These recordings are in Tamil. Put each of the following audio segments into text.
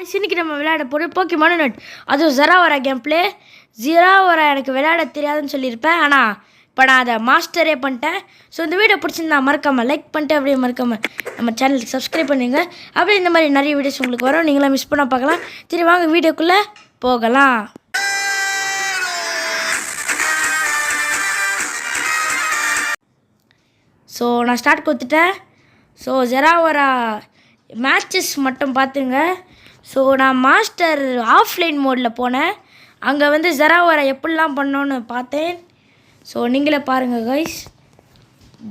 இன்னைக்கு நம்ம விளையாட போகிறது போக்கிமான் யூனிட். அதுவும் ஜெராவரா கேம் பிளே. ஜெராவரா எனக்கு விளையாட தெரியாதுன்னு சொல்லியிருப்பேன், ஆனால் இப்போ நான் அதை மாஸ்டரே பண்ணிட்டேன். ஸோ இந்த வீடியோ பிடிச்சிருந்தா மறக்காமல் லைக் பண்ணிட்டு அப்படியே மறக்காமல் நம்ம சேனலுக்கு சப்ஸ்கிரைப் பண்ணுங்க. அப்படியே இந்த மாதிரி நிறைய வீடியோஸ் உங்களுக்கு வரும், நீங்களாம் மிஸ் பண்ணால் பார்க்கலாம். சரி வாங்க வீடியோக்குள்ளே போகலாம். ஸோ நான் ஸ்டார்ட் கொடுத்துட்டேன். ஸோ ஜெராவரா மேட்சஸ் மட்டும் பார்த்துங்க. ஸோ நான் மாஸ்டர் ஆஃப்லைன் மோடில் போனேன். அங்கே வந்து ஜெராவரா எப்படிலாம் பண்ணோன்னு பார்த்தேன். ஸோ நீங்களே பாருங்கள் கைஸ்.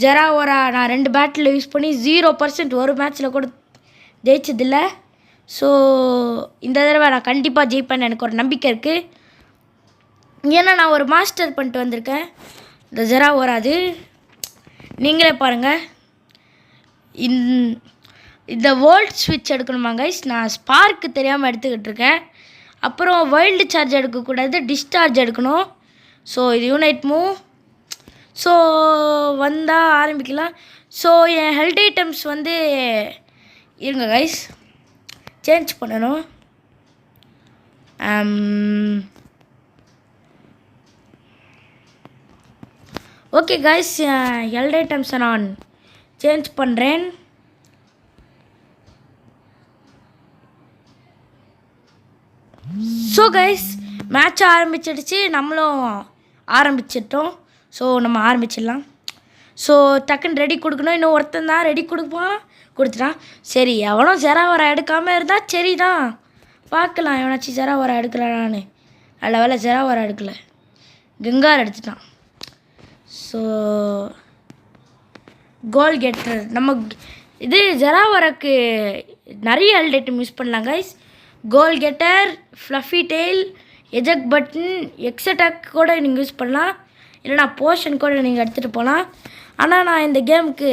ஜெராவரா நான் 2 பேட்டில் யூஸ் பண்ணி 0% ஒரு மேட்ச்சில் கூட ஜெயிச்சதில்லை. ஸோ இந்த தடவை நான் கண்டிப்பாக ஜெயிப்பேன்னு எனக்கு ஒரு நம்பிக்கை இருக்குது. ஏன்னா நான் ஒரு மாஸ்டர் பண்ணிட்டு வந்திருக்கேன் இந்த ஜெராவரா. அது நீங்களே பாருங்கள். இந்த வோல்ட் ஸ்விட்ச் எடுக்கணுமா கைஸ்? நான் ஸ்பார்க்கு தெரியாமல் எடுத்துக்கிட்டு இருக்கேன். அப்புறம் வைல்டு சார்ஜ் எடுக்கக்கூடாது, டிஸ்சார்ஜ் எடுக்கணும். ஸோ இது யூனைட் மூவ். ஸோ வந்தால் ஆரம்பிக்கலாம். ஸோ என் ஹெல்த் ஐட்டம்ஸ் வந்து இருங்க கைஸ், சேஞ்ச் பண்ணணும். ஓகே கைஸ், ஹெல்த் ஐட்டம்ஸை நான் சேஞ்ச் பண்ணுறேன். ஸோ கைஸ் மேட்ச் ஆரம்பிச்சிடுச்சு, நம்மளும் ஆரம்பிச்சிட்டோம். ஸோ நம்ம ஆரம்பிச்சிடலாம். ஸோ டக்குன்னு ரெடி கொடுக்கணும். இன்னும் ஒருத்தன் தான் ரெடி கொடுத்துட்டான். சரி, எவனும் ஜெராவரா எடுக்காமல் இருந்தால் சரி தான், பார்க்கலாம் எவனாச்சும் ஜெராவரா எடுக்கலான்னு. நல்ல வேலை ஜெராவரா எடுக்கலை, கெங்கார் எடுத்துட்டான். ஸோ கோல் கெட்டர் நம்ம இது ஜெராவராக்கு நிறைய ஹெல்த் ஐட்டம் யூஸ் பண்ணலாம் guys. Goal getter, fluffy tail, eject button, X attack கூட நீங்கள் யூஸ் பண்ணலாம். இல்லைனா போஷன் கூட நீங்கள் எடுத்துகிட்டு போகலாம். ஆனால் நான் இந்த கேமுக்கு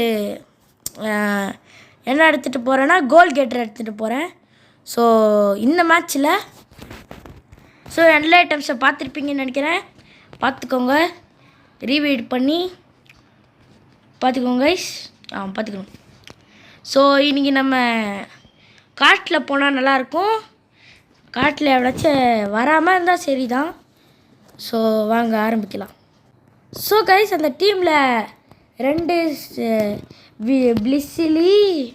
என்ன எடுத்துகிட்டு போகிறேன்னா கோல் கெட்டர் எடுத்துகிட்டு போகிறேன். ஸோ இந்த மேட்ச்சில் எல்லா ஐட்டம்ஸை பார்த்துருப்பீங்கன்னு நினைக்கிறேன். பார்த்துக்கோங்க, ரீவைட் பண்ணி பார்த்துக்கோங்க கைஸ். பார்த்துக்கணும். ஸோ இன்றைக்கி நம்ம காட்டில் போனால் நல்லாயிருக்கும். காட்டில் எவ்வளாச்சும் வராமல் இருந்தால் சரி தான். ஸோ வாங்க ஆரம்பிக்கலாம். ஸோ கைஸ் அந்த டீமில் 2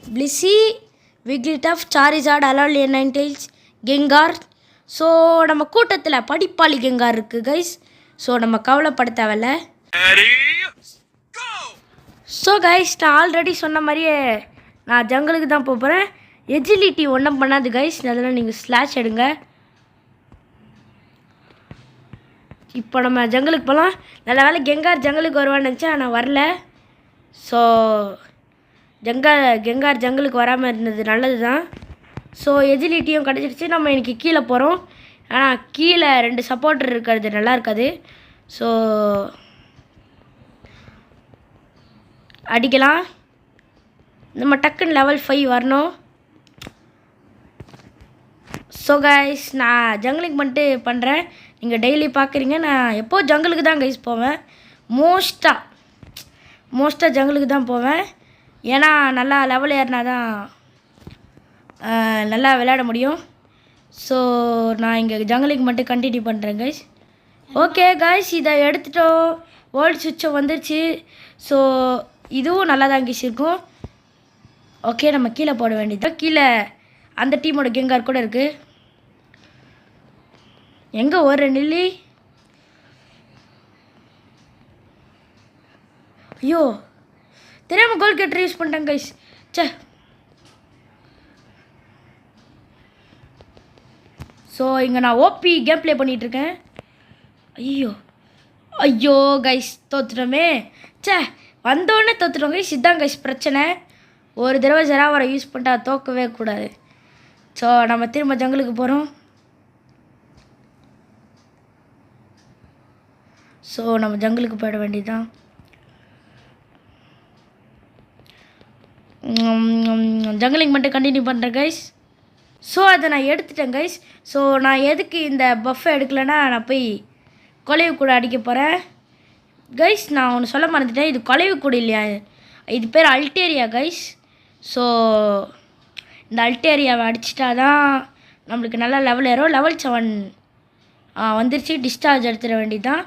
பிளிஸி, விக்லிடஃப், சாரிசார்ட், அலாலியன், நைன்டெயில்ஸ், கெங்கார். ஸோ நம்ம கூட்டத்தில் படிப்பாளி கெங்கார் இருக்குது கைஸ். ஸோ நம்ம கவலைப்பட தேவையில்ல. ஸோ கைஸ் நான் ஆல்ரெடி சொன்ன மாதிரியே நான் ஜங்கலுக்கு தான் போகிறேன். எஜிலிட்டி ஒன்றும் பண்ணாது கைஸ், அதெல்லாம் நீங்கள் ஸ்லாஷ் எடுங்க. இப்போ நம்ம ஜங்கலுக்கு போகலாம். நல்ல வேலை கெங்கார் ஜங்கலுக்கு வருவான்னு நினச்சேன், ஆனால் வரல. ஸோ கெங்கார் ஜங்கலுக்கு வராமல் இருந்தது நல்லது தான். ஸோ எஜிலிட்டியும் கிடச்சிருச்சு. நம்ம இன்றைக்கி கீழே போகிறோம். ஆனால் கீழே 2 சப்போர்ட்டர் இருக்கிறது நல்லா இருக்காது. ஸோ அடிக்கலாம். நம்ம டக்குன்னு லெவல் 5 வரணும். ஸோ கைஸ் நான் ஜங்கலுக்கு பண்ணிட்டு பண்ணுறேன். நீங்கள் டெய்லி பார்க்குறீங்க, நான் எப்போது ஜங்கலுக்கு தான் கைஸ் போவேன். மோஸ்ட்டாக ஜங்கலுக்கு தான் போவேன். ஏன்னா நல்லா லெவல் ஏறினா தான் நல்லா விளையாட முடியும். ஸோ நான் இங்கே ஜங்கலுக்கு மட்டும் கண்டினியூ பண்ணுறேன் கைஸ். ஓகே கைஸ், இதை எடுத்துட்டோம். வேர்ல்டு சுவிட்சை வந்துருச்சு. ஸோ இதுவும் நல்லா தான் கைஸ் இருக்கும். ஓகே நம்ம கீழே போட வேண்டியது. கீழே அந்த டீமோட கெங்கார் கூட இருக்குது. எங்கே ஒரு நில்லி? ஐயோ தெரியாமல் கோல் கெட்டர் யூஸ் பண்ணிட்டேன் கைஸ். சே. ஸோ இங்கே நான் ஓபி கேம் ப்ளே பண்ணிகிட்ருக்கேன். ஐயோ கைஸ் தோத்துட்டோமே. சே, வந்தோடனே தோத்துட்டோம் கைஸ். இதுதான் கைஸ் பிரச்சனை. ஒரு தடவை ஜெராவரா யூஸ் பண்ணிட்டா தோக்கவே கூடாது. ஸோ நம்ம திரும்ப ஜங்கலுக்கு போகிறோம். ஸோ நம்ம ஜங்கலுக்கு போயிட வேண்டியதுதான். ஜங்கலிங் மட்டும் கண்டினியூ பண்ணுறேன் கைஸ். ஸோ அதை நான் எடுத்துட்டேன் கைஸ். ஸோ நான் எதுக்கு இந்த பஃபை எடுக்கலைன்னா நான் போய் கொலைவு கூட அடிக்க போகிறேன் கைஸ். நான் ஒன்று சொல்ல மறந்துட்டேன், இது கொலைவு கூட இல்லையா, இது பேர் அல்டேரியா கைஸ். ஸோ இந்த அல்டேரியாவை அடிச்சிட்டா தான் நம்மளுக்கு நல்லா லெவல் ஏறும். லெவல் 7 வந்துருச்சு. டிஸ்சார்ஜ் எடுத்துட வேண்டியதுதான்.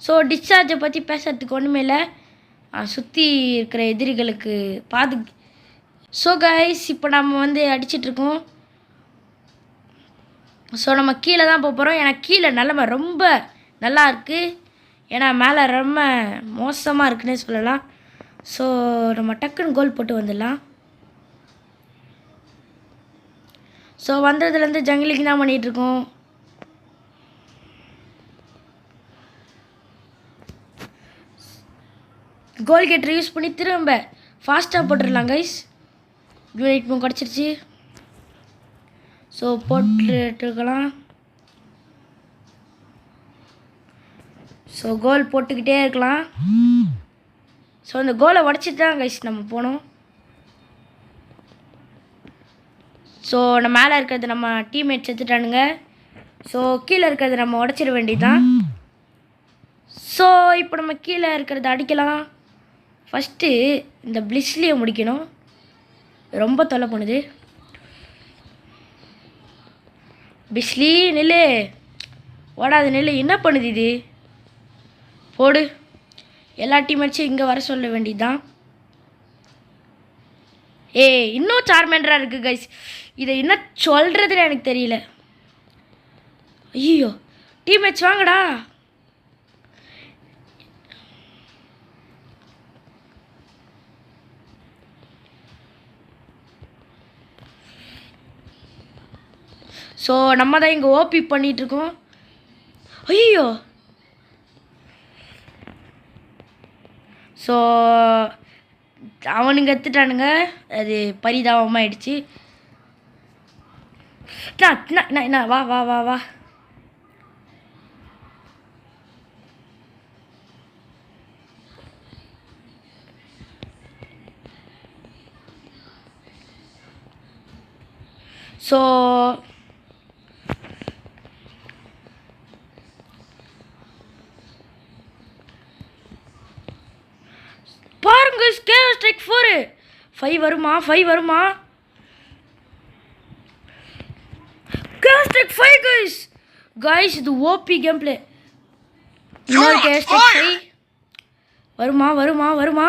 ஸோ டிஸ்சார்ஜை பற்றி பேசுகிறதுக்கு ஒன்றுமே இல்லை. சுற்றி இருக்கிற எதிரிகளுக்கு ஸோ கைஸ் இப்போ நம்ம வந்து அடிச்சிட்ருக்கோம். ஸோ நம்ம கீழே தான் போக போகிறோம். ஏன்னா கீழே நிலமை ரொம்ப நல்லா இருக்குது. ஏன்னா மேலே ரொம்ப மோசமாக இருக்குன்னே சொல்லலாம். ஸோ நம்ம டக்குன்னு கோல் போட்டு வந்துடலாம். ஸோ வந்ததுலேருந்து ஜங்கிலிக்கு தான் பண்ணிகிட்ருக்கோம். கோல் கேட்டர் யூஸ் பண்ணி திரும்ப ஃபாஸ்ட்டாக போட்டுடலாம் கைஸ். யூனிட் மூவ் கிடச்சிருச்சு. ஸோ போட்டுருக்கலாம். ஸோ கோல் போட்டுக்கிட்டே இருக்கலாம். ஸோ அந்த கோலை உடச்சிட்டு தான் கைஸ் நம்ம போனோம். ஸோ நம்ம மேலே இருக்கிறது நம்ம டீம்மேட்ஸ் எடுத்துட்டானுங்க. ஸோ கீழே இருக்கிறது நம்ம உடச்சிட வேண்டியதுதான். ஸோ இப்போ நம்ம கீழே இருக்கிறத அடிக்கலாம். ஃபஸ்ட்டு இந்த பிளிஸ்லியை முடிக்கணும். ரொம்ப தொல்லை பண்ணுது. பிஸ்லி நெல்லு ஓடாது நெல்லு. என்ன பண்ணுது இது? போடு. எல்லா டீம்மேட்ஸும் இங்கே வர சொல்ல வேண்டியதுதான். இன்னும் சார்மேண்டராக இருக்குது கைஸ். இதை என்ன சொல்கிறதுன்னு எனக்கு தெரியல. ஐயோ டீம்மேட்ஸ் வாங்கடா. ஸோ நம்ம தான் இங்கே ஓபி பண்ணிகிட்ருக்கோம். ஐயோ ஸோ அவனுங்க எடுத்துட்டானுங்க. அது பரிதாபமாகிடுச்சு. வா வா வா வா. ஸோ பாருங்க ஸ்ட்ரைக் 5 வருமா? 5 வருமா? Strike 5 guys. கைஸ் இது ஓபி கேம் பிளே. இன்னொரு ஸ்ட்ரைக் 5 வருமா? வருமா? வருமா?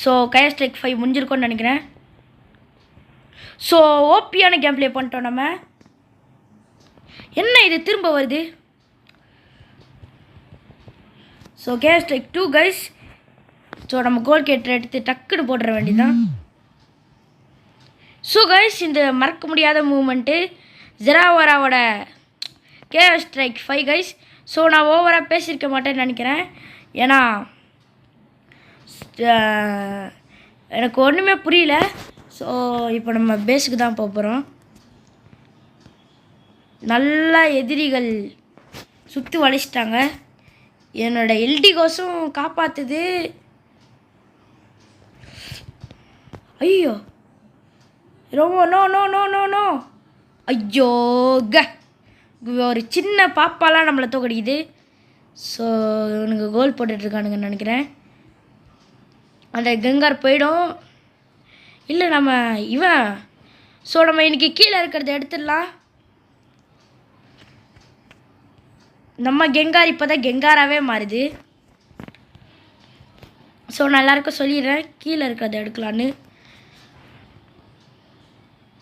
ஸோ ஸ்ட்ரைக் 5 முடிஞ்சிருக்கோன்னு நினைக்கிறேன். ஸோ ஓபியான கேம் பிளே பண்ணிட்டோம் நம்ம. என்ன இது திரும்ப வருது? So strike 2 guys. ஸோ நம்ம கோல் கேட்டர் எடுத்து டக்குன்னு போட்டுற வேண்டியதுதான். ஸோ கைஸ் இந்த மறக்க முடியாத மூமெண்ட்டு ஜெராவராவோட ஸ்ட்ரைக் 5 கைஸ். ஸோ நான் ஓவராக பேசியிருக்க மாட்டேன்னு நினைக்கிறேன். ஏன்னா எனக்கு ஒன்றுமே புரியல. ஸோ இப்போ நம்ம பேஸுக்கு தான் போக போகிறோம். நல்லா எதிரிகள் சுற்றி வளைச்சிட்டாங்க. என்னோடய எல்டிகோஸும் காப்பாற்றுது. ஐயோ ரொம்ப no no no no no. ஐயோ ஒரு சின்ன பாப்பாலாம் நம்மளை தோக்கடிக்குது. ஸோ இவனுங்க கோல் போட்டுட்ருக்கானுங்கன்னு நினைக்கிறேன். அந்த கங்கார் போயிடும். இல்லை நம்ம இவன். ஸோ நம்ம இன்றைக்கி கீழே இருக்கிறத எடுத்துடலாம். நம்ம கெங்கார் இப்போ தான் கெங்காராகவே மாறுது. ஸோ நான் எல்லாருக்கும் சொல்லிடுறேன் கீழே இருக்கிறத எடுக்கலான்னு.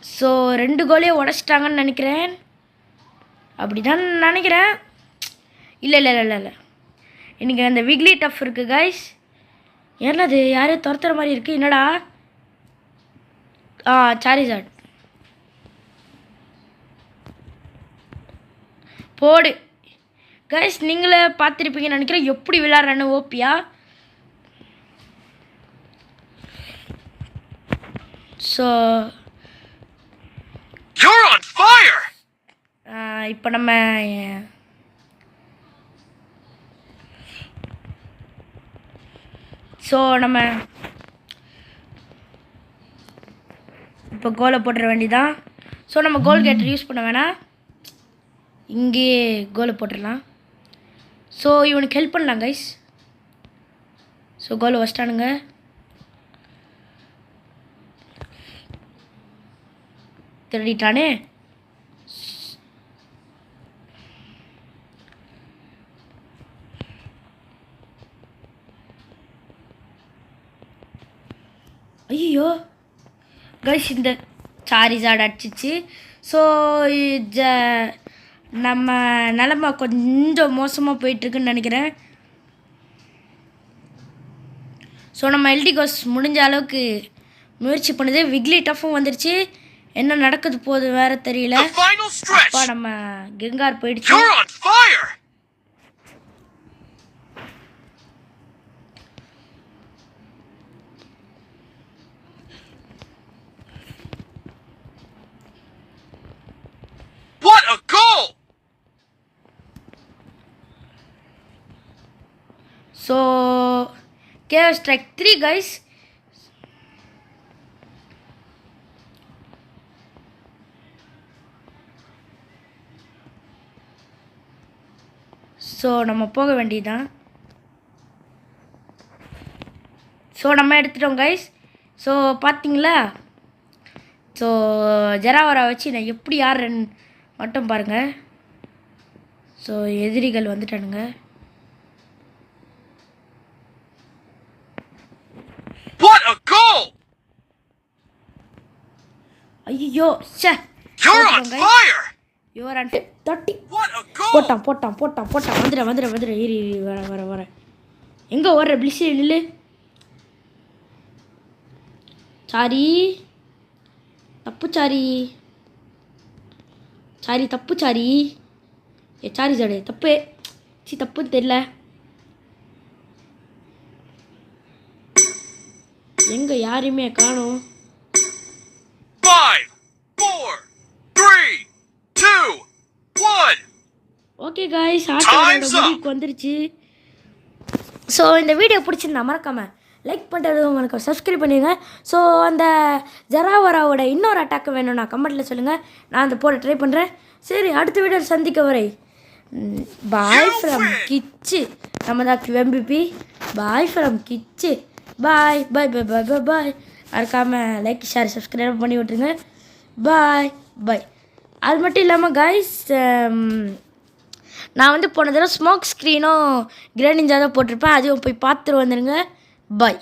ஸோ 2 கோலையும் உடச்சிட்டாங்கன்னு நினைக்கிறேன். அப்படி தான் நினைக்கிறேன். இல்லை இல்லை இல்லை இல்லை இன்றைக்கி அந்த விக்லி டஃப் இருக்குது கைஸ். என்னது யாரையும் துரத்துற மாதிரி இருக்குது. என்னடா? சாரிசாட் போடு கைஸ். நீங்களே பார்த்துருப்பீங்கன்னு நினைக்கிறேன் எப்படி விளையாடுறேன்னு ஓபியா. ஸோ இப்போ நம்ம இப்போ கோலை போட்டுற வேண்டியதான். ஸோ நம்ம கோல் கேட்டர் யூஸ் பண்ண வேணாம். இங்கேயே கோலை போட்டுடலாம். ஸோ இவனுக்கு ஹெல்ப் பண்ணலாம் கைஸ். ஸோ கோலை வச்சிட்டானுங்க. திருடிட்டானே. ஐயோ கைஸ், இந்த சாரிசார்ட் அடிச்சிச்சு. ஸோ நம்ம நிலமை கொஞ்சம் மோசமாக போயிட்டுருக்குன்னு நினைக்கிறேன். ஸோ நம்ம எல்டிகோஸ் முடிஞ்ச அளவுக்கு முயற்சி பண்ணுது. விக்லி டஃப்பும் வந்துருச்சு. என்ன நடக்குது போது வேற தெரியல. அப்பா நம்ம கெங்கார் போயிடுச்சு. What a goal! So, Chaos Strike 3 guys. So நம்ம போக வேண்டியதுதான். ஸோ நம்ம எடுத்துட்டோம் கைஸ். ஸோ பார்த்தீங்களா, ஸோ ஜெராவரா வச்சு நான் எப்படி ஆடுறேன்னு மட்டும் பாருங்கள். ஸோ எதிரிகள் வந்துட்டானுங்க. ஐயோ சே, தட்டி போட்டான் போட்டான் போட்டான் போட்டான். வந்துட ஏறி வர எங்கே ஓடுற பிளிஸி நில்லு. சாரி தப்பு, சாரி தப்பு, சாரி சாரி சாடு தப்பு. தப்புன்னு தெரியல. எங்க யாரையுமே காணோம். 5 4 3 2 1. ஓகே गाइस, ஆட்டோட முடிவுக்கு வந்துருச்சு. ஸோ இந்த வீடியோ பிடிச்சிருந்தா மறக்காம லைக் பண்ணுறது, உங்களுக்கு சப்ஸ்கிரைப் பண்ணிடுங்க. ஸோ அந்த ஜெராவராவோட இன்னொரு அட்டாக்கு வேணும்னா கமெண்ட்டில் சொல்லுங்கள், நான் அந்த போட ட்ரை பண்ணுறேன். சரி, அடுத்த வீடியோ சந்திக்க வரை பாய் ஃப்ரம் கிச்சு. நம்ம தான் MVP. பாய் ஃப்ரம் கிச்சு. பாய் பாய் பாய் பாய் பாய் பாய். மறக்காமல் லைக் ஷேர் சப்ஸ்கிரைப் பண்ணி விட்ருங்க. பாய் பாய். அது மட்டும் இல்லாமல் காய்ஸ், நான் வந்து போன தடவை ஸ்மோக் ஸ்க்ரீனும் கிரேட் நிஞ்சா தான் போட்டிருப்பேன். அதையும் போய் பார்த்துட்டு வந்துடுங்க. பாய்.